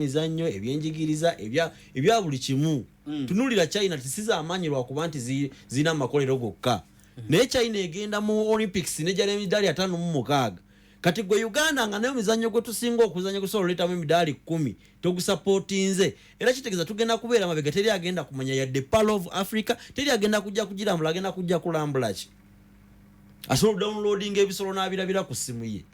mizannyo ebyenjigiriza ebya buli kimu tunulira China tisiza amanyi lwakuba nti zina makolero gokka naye China egenda mu Olympics nejale emidali 5 kati gwe Uganda nga nayo mizannyo gwe tusinga okuzanya kusobola letamu emidali 10 togusupportinze era kitegeza tugenda kubeera mabega teri agenda kumanya yadde Pearl of Africa teri agenda kujja kugirambula agenda kujja kulambula ki asobola downloading ebisolo n'abirabira ku simu ye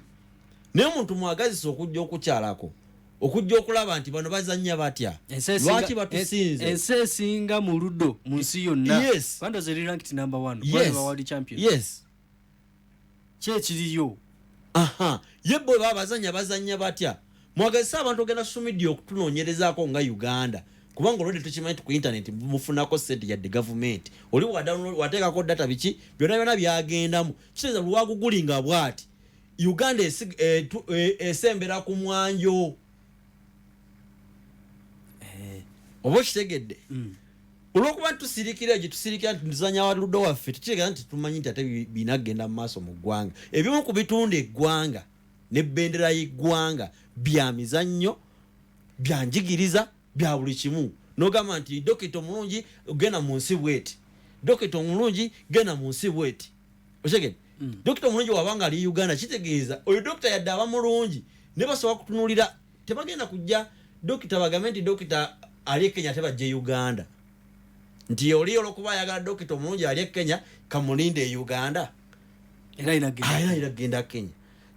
naye omuntu mwagazisa okujja okukyalako okujja okulaba nti bano bazannya batya lwaki batusinze ensesinga mu Ludo mu nsi yonna bando zeri ranked number 1 kwa world champion kiriyo yebbo bazannya batya mwagazisa abantu ogenda social media okutunoonyerezaako nga Uganda kubanga olwedde tukimanyi ku internet mufunako sente yadde gavumenti oli wateekako data biki byonna byagendamu kitegeeza lwagugulinga bwati Uganda esembera ku mwanjo obo kitegedde olwokuba tusirikira tusirikira wa Ludo waffe tukitegeza nti tumanyi nti ate binagenda mu maaso mu ggwanga ebimu ku bitunda eggwanga ne bendera y'eggwanga bya mizannyo bya njigiriza bya buli kimu n'ogamba nti dokita omulungi genda mu nsi bweti dokita omulungi genda mu nsi bweti okitegedde dokita omulungi wabanga ali Uganda kitegeeza oyo dokita yadde aba mulungi ne basobola kutunulira tebagenda kujja dokita bagambe nti dokita ali Kenya tebajje Uganda nti oli olwokuba ayagala dokita omulungi ali Kenya kamulinde Uganda era inagenda Kenya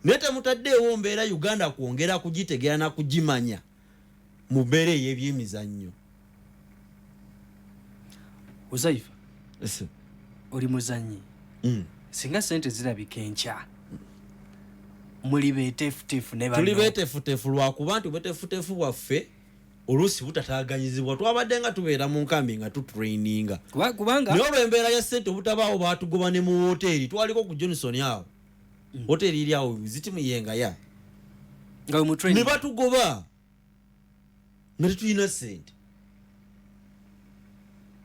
nete mutaddeewo mbeera Uganda kwongera kugitegera na kugimanya mu mbeera y'ebyemizannyo Uzaifa oli muzannyi singa sente zirabika enkya muli betefutefu ne tuli betefutefu lwakuba nti betefutefu bwaffe oluusi butataganyizibwa twabadde nga tubeera mu nkambi nga tutraininga kubanga naye olw'embeera ya ssente obutabaawo baatugoba ne mu woteeri twaliko ku Johnson awo woteeri eri awo ziti muyengaya ne batugoba nga tetulina ssente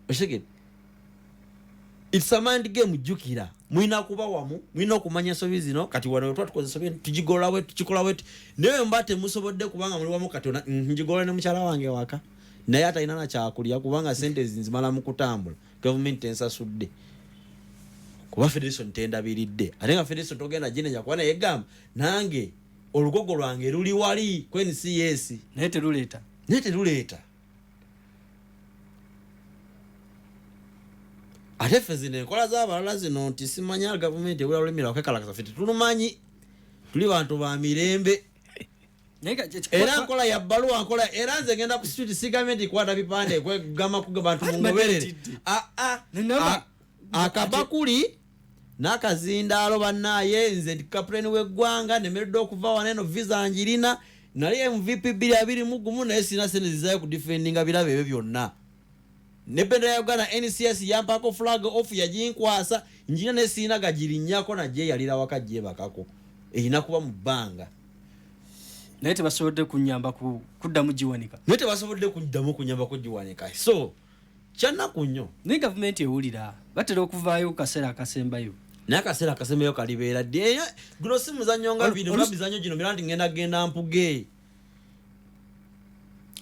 okitegedde it's a mind game jukira mwina kuba wamu mwina okumanya sobi zino kati wano wetwa tukoze sobi tujigola wetu tukikola wetu newe mbate musobodde kubanga muli wamu kati njigola ne mukyala wange waka naye atalina na kyakulya kubanga sente zinzimala mu kutambula government ensasudde kuba federation tendabiridde ate nga federation togenda jinenya kuba naye gamba nange olugogo lwange luli wali kwensi yesi naye teruleta ate ffe zino enkola z'abalala zino nti simanya gavumenti ebula lulimira okwekalakasa ffe tetulumanyi tuli bantu ba mirembe era nkola ya bbaluwa nkola era nze ngenda ku street si gavumenti kwata bipande kwegamba ku bantu mungoberere akabakuli n'akazindaalo bannaye nze ndi kapuleni w'eggwanga nemeredde okuva wano eno visa njirina nali MVP 221 naye sina sente zizaayo ku defendinga birabe ebyo byonna ne bendera ya Uganda NCS yampako flag off yajinkwasa njina ne sina gajirinnyako najje yalira wakajje bakako erina kuba mu bbanga naye tebasobodde kunyamba kuddamu giwanika so kyanaku nnyo naye gavumenti ewulira batera okuvaayo kaseera akasembayo naye akaseera akasembayo kalibeera dde guno si muzannyo nga bino mizannyo gino mirandi ngenda mpuge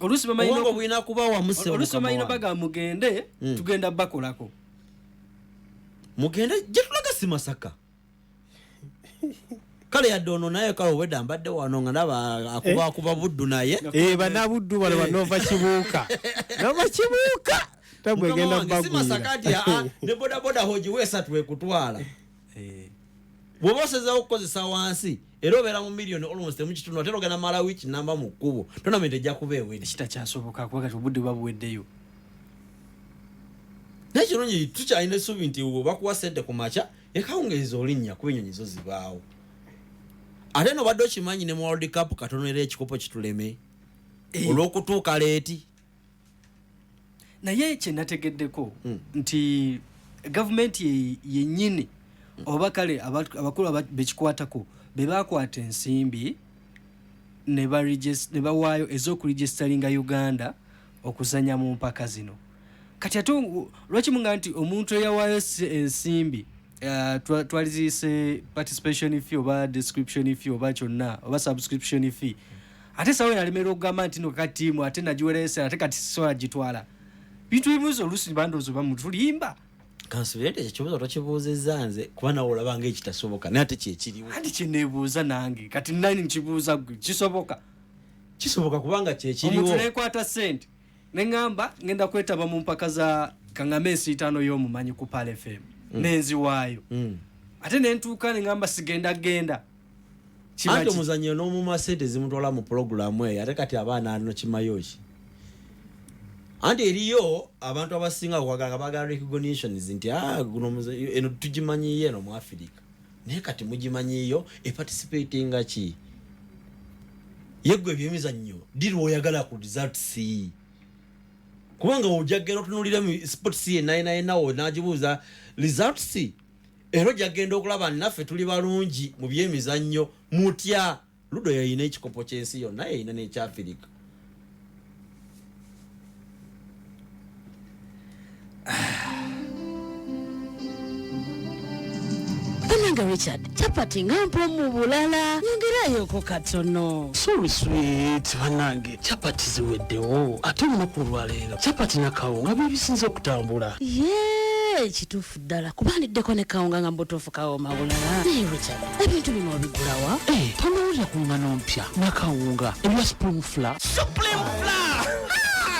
olusi bamanyina kuba wamuseolusi baga mugende tugenda bakolako mugende jetulaga si Masaka kale yadde ono naye kale obwedda mbadde wano nga ndaba akuba buddu naye banabuddu bano banova kibuuka si Masaka ati ne bodaboda hoji wesatu ekutwala bw'oba osezawo okukozesa wansi era obeera mu million almost mu kitundu ate ogenda mala wiki namba mu kkubo tournament ejja kuba ewedde kitakyasoboka kuba kati obudde babuweddeyo naye kirungi tukyalina essuubi nti bakuwa sente ku makya ekawungeeza olinnya kuba ennyonyi zo zibaawo ate nobadde okimanyi ne mu World Cup katono era ekikopo kituleme olw'okutuuka leeti naye kye nategeddeko nti gavumenti yennyini oba kale abakulu bekikwatako be bakwata ensimbi ne bawaayo ez'okuregistaringa Uganda okuzanya mu mpaka zino kati ate lwaki munga nti omuntu eyawaayo ensimbi twalizise participation fee oba description fee oba kyonna oba subscription fee ate sawe nalemera okugamba nti no katiimu ate nagiweresa ate kati sola gitwala bintu bimuzo olusi bandozo bamutulimba kansubirete ekibuzo tokibuuzizza nze kuba nawe olaba ng'ekitasoboka naye ate kyekiriwo ati kyeneebuuza nange kati nani nkibuuza gwe kisoboka kubanga kyekiriwo omuntu nekwata sente neŋŋamba ngenda kwetaba mu mpaka za kaŋŋame ensiitaano y'omumanyi ku Pal FM nenzi waayo ate nentuuka neŋŋamba sigenda genda anti omuzannyo n'omuma sente zimutwala mu pulogulaamu eyo ate kati abaana alino kimayo ki anti eriyo abantu abasinga kwagala bagala recognitions nti guno eno tugimanyiyo eno mu Africa naye kati mugimanyiyo eparticipatinga ki yeggwe ebyemizannyo diri oyagala ku results kubanga ojagenda otunulira mu sports nawo nagibuuza results era ojagenda okulaba naffe tuli balungi mu byemizannyo mutya Ludo yayina ekikopo ky'ensi yonna yayina n'ekyafirika Bananga Richard, chapati ngampo mu bulala. Nyongerayo ko katono. Sorry sweet banange chapati ziweddewo ate olunaku olwaleero chapati na kawunga bibisinze okutambula. Yee kituufu ddala kubandiddeko ne kawunga nga mbutuufu kawoma bulala. Naye Richard ebintu bino obigulawa? Tonowulira ku ngano mpya na kawunga ebya Supreme Flour. Supreme Flour!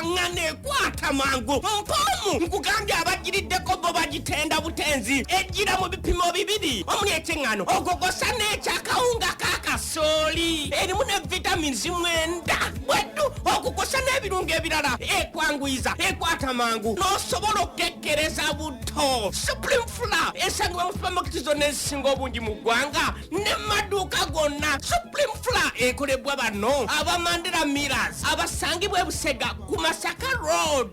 Ngane kwata mangu mpomu nkugambye abagiriddeko bo bagitenda butenzi ejjira mu bipimo bibiri omuli ekyengano ogogosa n'ekyakawunga kakasooli erimu ne vitamins mwenda bweddu okukosa n'ebirungo ebirala ekwanguyiza ekwata mangu n'osobola okukekkereza buto. Supreme Flour esangibwa mu supermarket zonna ezisinga obungi mu ggwanga ne maduuka gonna. Supreme Flour ekolebwa bano abamandira Millers abasangibwa e Busega ku Masaka Road.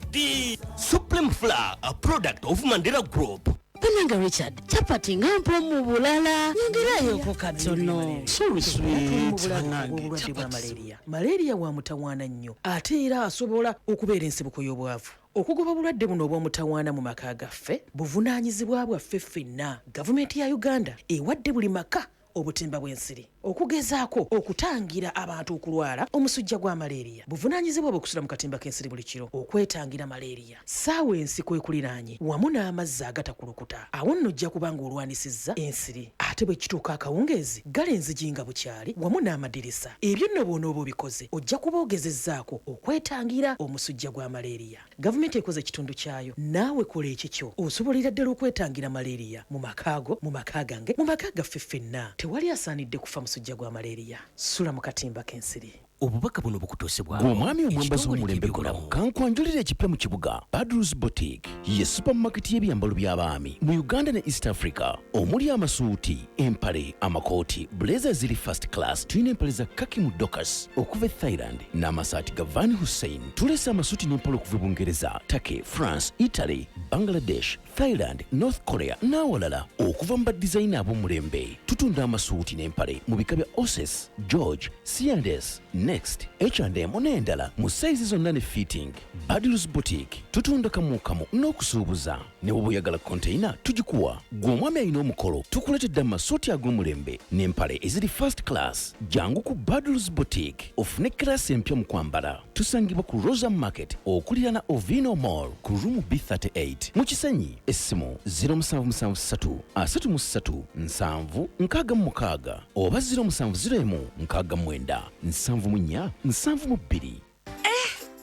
Supreme Flour, a product of Mandela Group. Bananga Richard, chapati ngampo mu bulala. Nyongerayo ko katono. Sorry sweet banange malaria wa mutawaana nnyo ate era asobola okubeera ensibuko y'obwavu. Okugoba bulwadde buno obw'omutawaana mu maka gaffe buvunaanyizibwa bwaffe ffenna. Gavumenti ya Uganda ewadde buli maka obutimba bw'ensiri okugezaako okutangira abantu okulwala omusujja gwa malaria. Buvunaanyizibwa okusula mu katimba k'ensiri buli kiro okwetangira malaria. Saawa ensiko ekuliraanye wamu n'amazzi agatakulukuta awo nno ojja kubanga olwanisizza ensiri. Ate bwe kituuka akawungeezi gala enzigi nga bukyali wamu n'amadirisa. Ebyo nno bw'onooba obikoze ojja kuba ogezezzaako okwetangira omusujja gwa malaria. Gavumenti ekoze ekitundu kyayo naawe kola ekikyo osobolera ddala okwetangira malaria mu makaago mu maka gange mu maka gaffe ffenna. Tewali asaanidde kufa musujja gwa malaria. Sula mu katimba k'ensiri. Obubaka buno bukutuusibwa omwami omwambazi w'omulembe guno kankwanjulira ekipya mu kibuga Badrus Boutique ye supermarket y'ebyambalo by'abaami mu Uganda ne East Africa omuli amasuuti empale amakooti blazer ziri first class tulina empale za kaki mu Dockers okuva e Thailand n'amasaati ga Van Hussein. Tulese amasuuti n'empale okuva e Bungereza, Turkey, France, Italy, Bangladesh, Thailand, North Korea n'awalala okuva mu badizayina ab'omulembe. Tutunda amasuuti n'empale mu bika bya Oses, George, C&S, Next, H&M n'endala mu size zonna ne fitting. Badrus Boutique tutunda kamu n'okusuubuza ne bwe oyagala container tugikuwa. Gwe omwami alina omukolo tukuleetedde amasuuti ag'omulembe n'empale eziri first class. Jangu ku Badrus Boutique ofune class empya mu kwambala. Tusangibwa ku Rosa Market okulirana Ovino Mall ku room B38 mu Kisenyi. Essimu 0773 33 7 6 oba 0701 6 9 7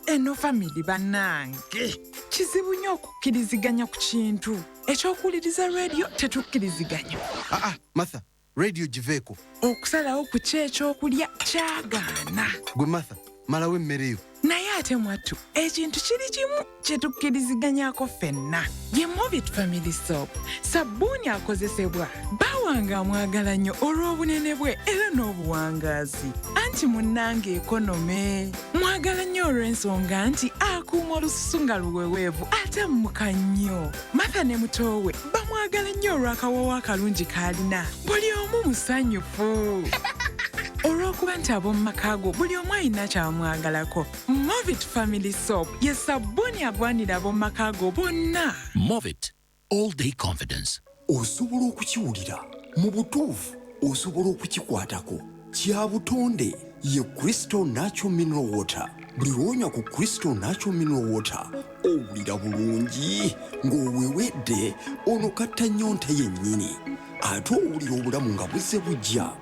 eno family bannange kizibu nnyo okukkiriziganya ku kintu ekyokuwuliriza radio tetukkiriziganya. Martha, radio giveeko okusalawo ku kyekyokulya kyagaana. Gwe Martha, malawo emmere yo. Naye ate mwattu ekintu kiri kimu kyetukkiriziganyako ffenna ye Movit Family Soap. Sabbuuni akozesebwa bawanga amwagala nnyo olw'obunene bwe era n'obuwangaazi. Anti munnange ekonome mwagala nnyo olw'ensonga nti akuuma olususu nga luweweevu ate mmuka nnyo. Martha ne mutowe bamwagala nnyo olw'akawawo akalungi k'alina. Buli omu musanyufu olw'okuba nti ab'omu makaago buli omu alina kyamwagalako. Movit Family Soap ye sabbuuni agwanira ab'omu makaago bonna. Movit, all day confidence. Osobola okukiwulira mu butuufu, osobola okukikwatako kya butonde ye Crystal Natural Mineral Water. Buli lwonywa ku Crystal Natural Mineral Water owulira bulungi ng'owewedde ono katta nnyonta yennyini ate owulira obulamu nga buzze bujja.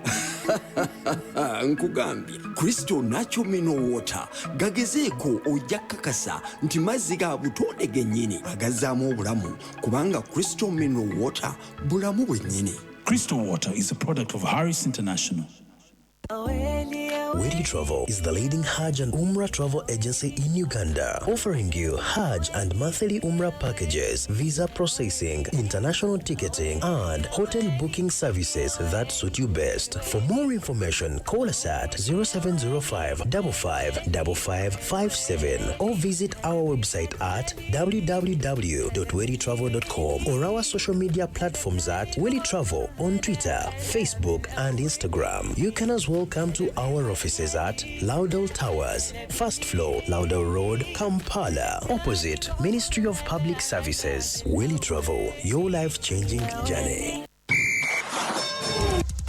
Nkugambye Crystal Natural Mineral Water gagezeeko ojja kakasa nti mazzi ga butonde gennyini agazzaamu obulamu kubanga Crystal Mineral Water bulamu bwennyini. Crystal Water is a product of Harris International. Wedi Travel is the leading Hajj and Umrah travel agency in Uganda, offering you Hajj and monthly Umrah packages, visa processing, international ticketing, and hotel booking services that suit you best. For more information, call us at 0705 555557 or visit our website at www.weditravel.com or our social media platforms at Wedi Travel on Twitter, Facebook, and Instagram. You can as well come to our offices at Laudel Towers, first floor, Laudel Road, Kampala, opposite Ministry of Public Services. Willy Travel, your life-changing journey.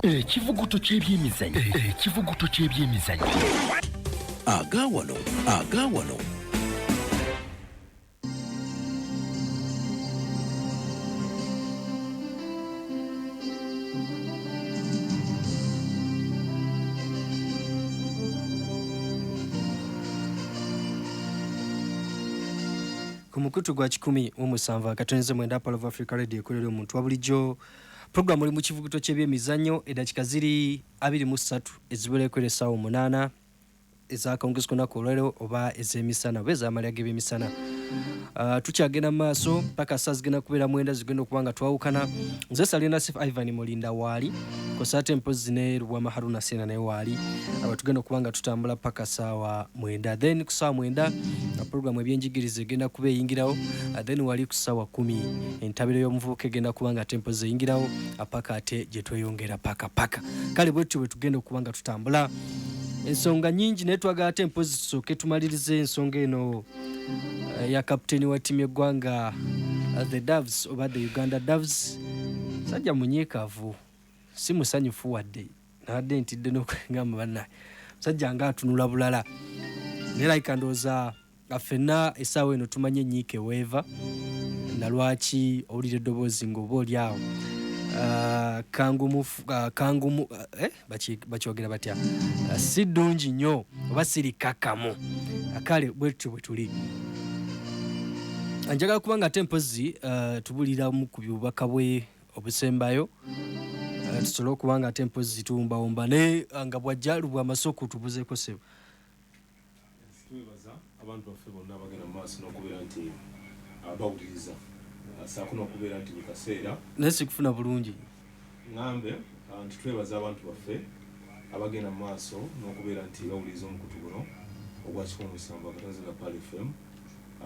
Ekivuguto ky'ebyemizannyo. Agawano. Ku mukutu gwa 17 akatoneze mwenda Apollo of Africa Radio ekolera omuntu wa bulijjo program oli mu kivuguto ky'ebyemizannyo edakika ziri 23 eziberekwera essaawa 8 ezakawungezo nako olwaleero oba ez'emisana oba ez'amalya g'ebyemisana. Tukyagenda mu maaso paka saa zigenda kubeera mwenda zigenda okuba nga twawukana. Nze Salina Sif Ivan Mulinda waali kosaate mpozi ne Rubwama Haruna Sena naye waali abatugenda okuba nga tutambula paka saawa 9. Then ku saawa 9 program ebyenjigiriza egenda kuba eyingirawo. Then wali ku saawa 10 entabiro y'omuvubuka egenda kuba nga tempozi eyingirawo apaka ate gye tweyongera paka. Kale bwetyo bwe tugenda okuba nga tutambula. Ensonga nyingi naye twagala ate mpozi tusooke tumalirize ensonga eno ya kapteni wa tiimu Yeggwanga the Doves oba the Uganda Doves. Sajja munyiikaavu si musanyufu wadde nadde ntidde n'okugamba bannaye sajja nga atunula bulala naye like ndowooza ffenna essaawa eno tumanye nyiike weeva nalwaki owulira eddoboozi ng'oba oli awo kangumu bakyogera batya si ddungi nnyo oba sirikakamu akale bwetyo bwe tuli. Njagala kubanga ate mpozi tubuliramu ku bubaka bwe obusembayo tusobola okubanga ate mpozi tuwumbawumba naye nga bwajjalubwa amasoko tubuzeeko sebo. Twebaza abantu baffe bonna abagenda mu maaso n'okubeera nti bawuliriza saako n'okubeera nti buli kaseera naye sikufuna bulungi ŋŋambe nti twebaza abantu baffe abagenda mu maaso n'okubeera nti bawuliriza omukutu guno ogwa 17 akatonze ka Pal FM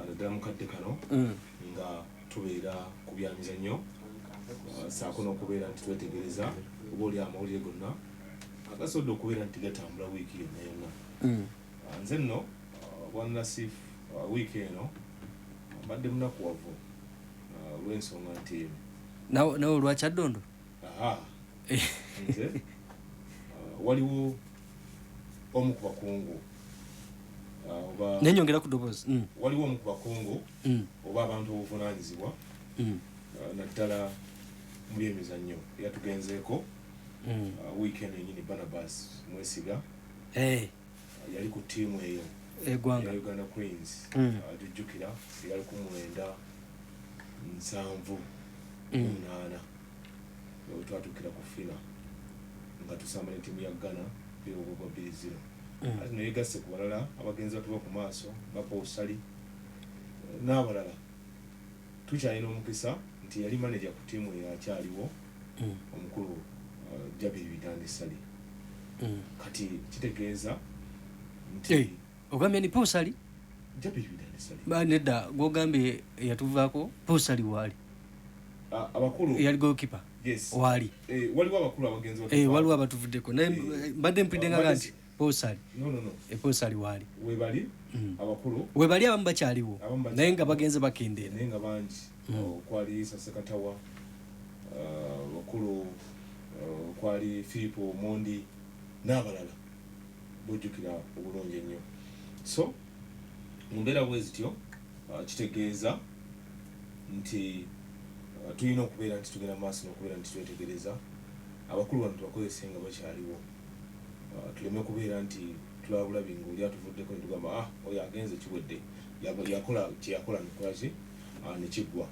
naddala mukadde kano nga tubeera ku byamizannyo saako n'okubeera nti twetegereza oba oli amawulire gonna agasobodde okubeera nti gatambula wiiki yonna yonna. Nze nno Bwana Sif wiiki eno mbadde munakuwavu olw'ensonga nti nawe lwakyaddondo nze waliwo omu ku bakungu nenyongera ku ddoboozi waliwo omu ku bakungu oba abantu obuvunaanyizibwa naddala mu byemizannyo era tugenzeeko wiiki eno yennyini Barnabas Mwesiga yali ku ttiimu eyo Yeggwanga Uganda Queens tujjukira yali ku 9-7-8 twatuukira ku fina nga tusamba ne ttiimu ya Ghana birogogwa 2-0 ate neyegasse ku balala abagenzi batuba ku maaso bapoosali n'abalala tukyalina omukisa nti yali manager ku ttiimu eyo akyaliwo omukulu Jabiri Bitandisali kati kitegeeza nti ogambye ni poosali Jabiri Bitandisali nedda gwogambye yatuvaako poosali waali abakulu yali goalkeeper waali waliwo abakulu abagenzi waliwo abatuvuddeko naye mbadde mpulidde nga nti poosali poosali waali webali abakulu webali abamu bakyaliwo naye nga bagenze bakendeera naye nga bangi kwali Sasekatawa bakulu kwali Filipo Mondi n'abalala bujjukira obulungi ennyo. So mu mbeera bwe zityo kitegeeza nti tulina okubeera nti tugenda maaso n'okubeera nti twetegereza abakulu bano tubakozese nga bakyaliwo, tuleme kubeera nti tulaba bulabi ng'oli atuvuddeko ne tugamba oyo agenze kiwedde yakola kyeyakola nekolaki ne kiggwa.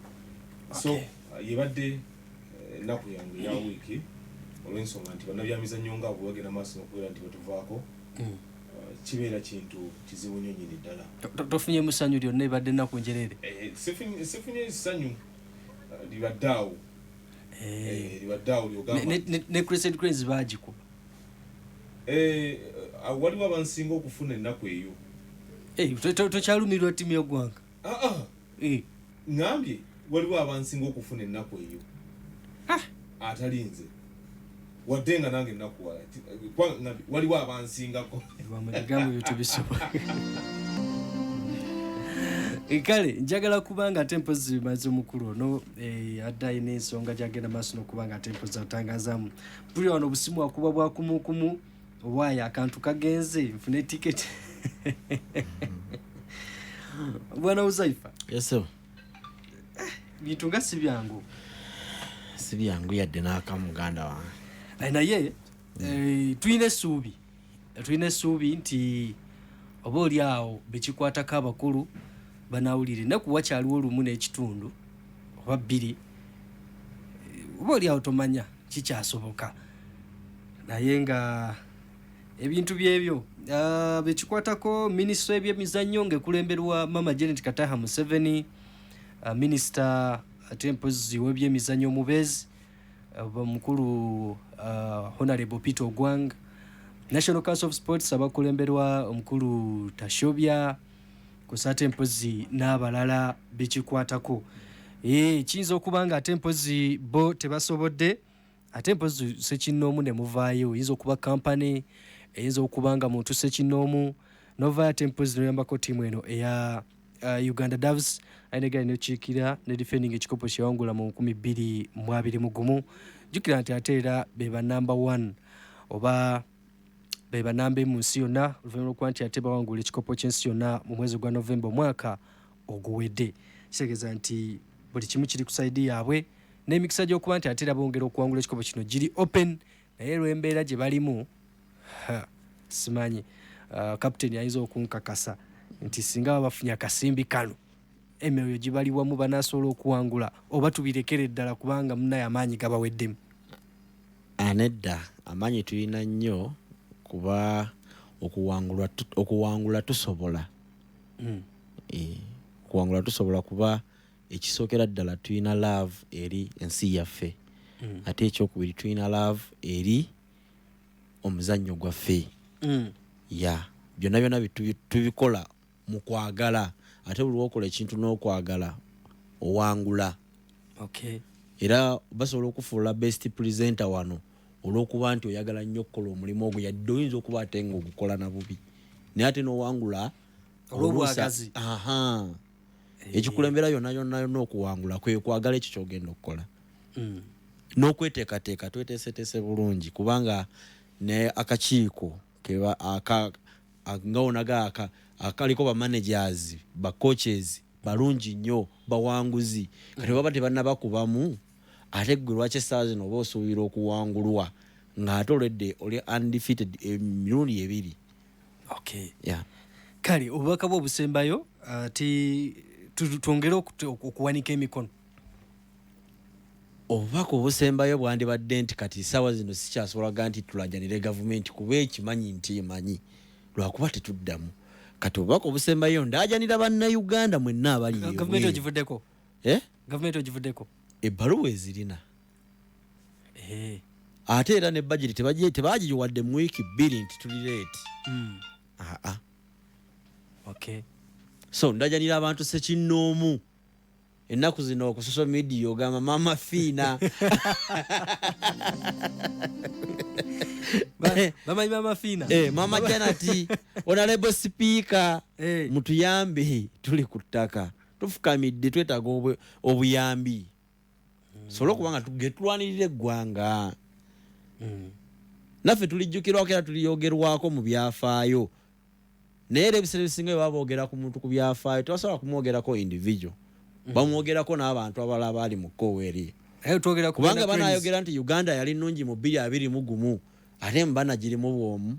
So yebadde ennaku yange eya wiiki olw'ensonga nti bannabyamizannyo nga bwe bagenda maaso n'okubeera nti batuvaako kibeera kintu kizibu nnyo nnyini ddala. Tofunye musanyu lyonna ebadde ennaku njereere? Sifunye essanyu libadde awo. Libadde awo lyogamba ne Crescent Cranes baagikuba. Waliwo abansinga okufuna ennaku eyo. Tokyalumirwa ttiimu y'eggwanga? Ngambye waliwo abansinga okufuna ennaku eyo atali nze wadde nga nange ennaku waliwo abansingako. Ebigambo byo tubisobola. Kale njagala kubanga ate mpozi bimaze omukulu ono adda ayina ensonga gyagenda maaso n'okubanga ate mpozi atangazaamu. Buli wano obusimu akuba bwakumukumu obwayo akantu kagenze nfune tiketi. Bwana Uzaifa. Yes sir. Bintu nga si byangu. Si byangu yadde n'akamuganda wange. Naye tulina essuubi nti oba oli awo bekikwatako abakulu banawulire ennaku wakyaliwo olumu n'ekitundu oba bbiri, oba oli awo tomanya kikyasoboka naye nga ebintu byebyo bekikwatako minisitule y'ebyemizannyo ng'ekulemberwa Mama Janet Kataha Museveni, minisita ate mpozi w'ebyemizannyo omubeezi omukulu Honorable Peter Ogwang, National Council of Sports abakulemberwa omukulu Tashobya, kusate mpozi n'abalala bekikwatako. Kiyinza okuba nga ate mpozi bo tebasobodde, ate mpozi sekinnoomu ne muvaayo, yinza okuba kampani, eyinza okuba nga muntu sekinnoomu novaayo ate mpozi noyambako ttiimu eno eya Uganda Doves ayinegala nekiikira ne defending ekikopo kyewangula mu 2021. Jjukira nti ate era beba number 1 oba beba nambe mu nsi yonna oluvannyuma lw'okuba nti ate bawangula ekikopo ky'ensi yonna mu mwezi gwa Novemba omwaka oguwedde. Kitegeeza nti buli kimu kiri ku saidi yaabwe n'emikisa gy'okuba nti ate era bongera okuwangula ekikopo kino giri open, naye lw'embeera gye balimu simanyi kapiteeni ayinza okunkakasa nti singa baba bafunye akasimbi kano emyoyo gibaliwamu banaasobola okuwangula oba tubirekere ddala kubanga munaye amaanyi gabaweddemu. Nedda amaanyi tulina nnyo kuba okuwangula tusobola. Okuwangula tusobola kuba ekisookera ddala tulina love eri ensi yaffe, ate ekyokubiri tulina love eri omuzannyo gwaffe. Byonna byonna tubikola mu kwagala, ate buli lwokola ekintu n'okwagala owangula. Era basobola okufuula best presenter wano olw'okuba nti oyagala nnyo okukola omulimu ogwo yadde oyinza okuba ate nga ogukola na bubi naye ate n'owangula olw'obwagazi. Ekikulembera yonna yonna okuwangula kwe kwagala ekyo ky'ogenda okukola n'okweteekateeka tweteeseteese bulungi kubanga ne akakiiko nga onaga akaliko bamanagers bacoaches balungi nnyo bawanguzi kati baba tebannabakubamu ate ggwe lwaki essaawa zino oba osuubira okuwangulwa ng'ate olwedde oli undefeated emirundi 2. Kale obubaka bw'obusembayo ati twongere okuwanika emikono. Obubaka obusembayo bwandibadde nti kati essaawa zino sikyasobolaga nti tulajjanire gavumenti kuba ekimanyi nti emanyi lwakuba tetuddamu. Kati obubaka obusembayo ndaajanira bannayuganda mwenna abali eyo. Gavumenti ogivuddeko? Gavumenti ogivuddeko? Ebbaluwa ezirina. Ate era ne budget tebaagiwadde mu wiiki 2 nti tuli leeti. So ndajanira abantu sekinnoomu ennaku zino ku social media ogamba mama fiina. Bamanyi mama fiina? Mama Janati honorable speaker mutuyambe tuli ku ttaka tufukamidde twetaaga obuyambi sobola okubanga getulwanirira eggwanga. naffe tulijjukirwako era tuliyogerwako mu byafaayo naye era ebiseera ebisinga bwe baboogera ku muntu ku byafaayo tebasobola kumwogerako individual bamwogerako n'abantu abalala bali mu kkoweeri kubanga banayogera nti Uganda yali nnungi mu 2021 ate mbana girimu bwomu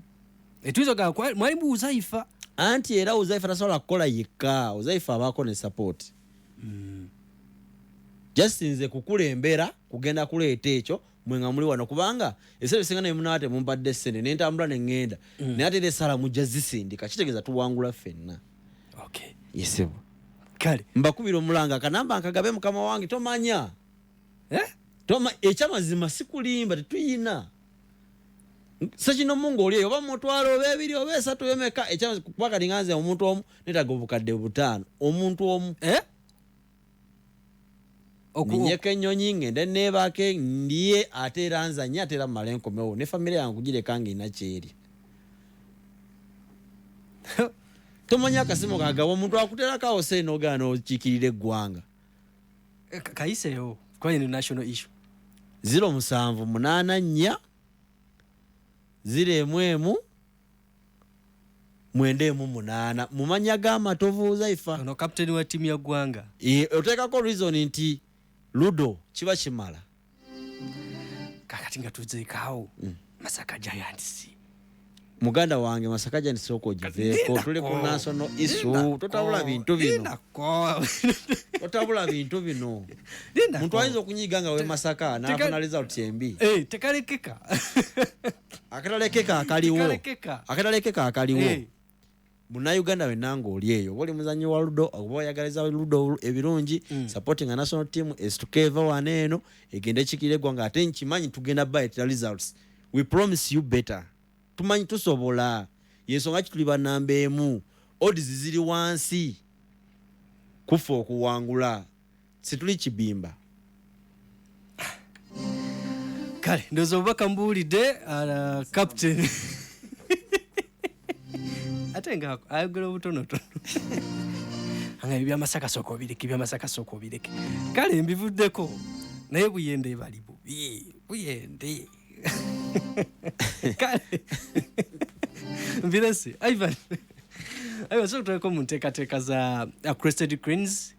etwizoga mwali Uzaifa anti era Uzaifa tasobola kukola yekka Uzaifa abaako ne support just nze kukulembera kugenda kuleeta ekyo mwenga muli wano kubanga ebiseera bisinga ne munaate mumpadde ssente n'entambula ne ŋŋenda naye ate era essala mujja zisindika kitegeeza tuwangula ffenna yesebo kale mbakubira omulanga kanamba nkagabe mukama wange tomanya ekyamazima sikulimba tetuyina sakino mungu oli oba mutwalo oba ebiri oba esatu yomeka ekyamazima kubaka linganze omuntu omu netaga obukadde 5 omuntu omu ninyeka ennyonyi ngende neebake ndiye ate era nzanya ate era mmala enkomewo ne famire yange kugireka ng'ina kyeri tomanya akasimu kagaba omuntu akuterakawo sente n'ogaana okiikirira eggwanga kayiseyo kwanye national issue 0784 011 918 mumanya g'amatovu Uzaifa ono captain wa timu ya ggwanga oteekako reason nti Ludo kiba kimala kakati nga tuzeekaawo Masaka Giants muganda wange Masaka Giants soko giveeko tuli ku national issue totabula bintu bino totabula bintu bino muntu ayinza okunyiga nga we Masaka n'afuna result embi tekalekeka akatalekeka akaliwo Munnayuganda wenna ng'oli eyo boli muzanyi wa Ludo oba oyagaliza Ludo ebirungi supporting a national team is to keva wane eno egende chikire Yeggwanga ate nkimanyi tugenda by results we promise you better tumanyi tusobola yensonga kituli banamba emu odds ziri wansi kufa okuwangula situli kibimba kale ndozo obubaka mbuulidde captain ate nga ayogera obutonotono anga ebyamasaka soko bireke kale mbivuddeko naye buyende bali bubi buyende kale mbilesi Ivan so tuteko mu nteekateeka za Crested Cranes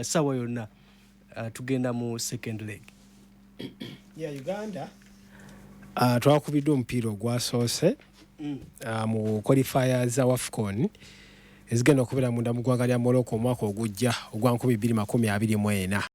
sawa yonna tugenda mu second leg ya Uganda twakubiddwa omupiira ogwasoose mu qualifiers za AFCON ezigenda okubeera munda mu ggwanga lya Morocco omwaka ogujja ogwa 2024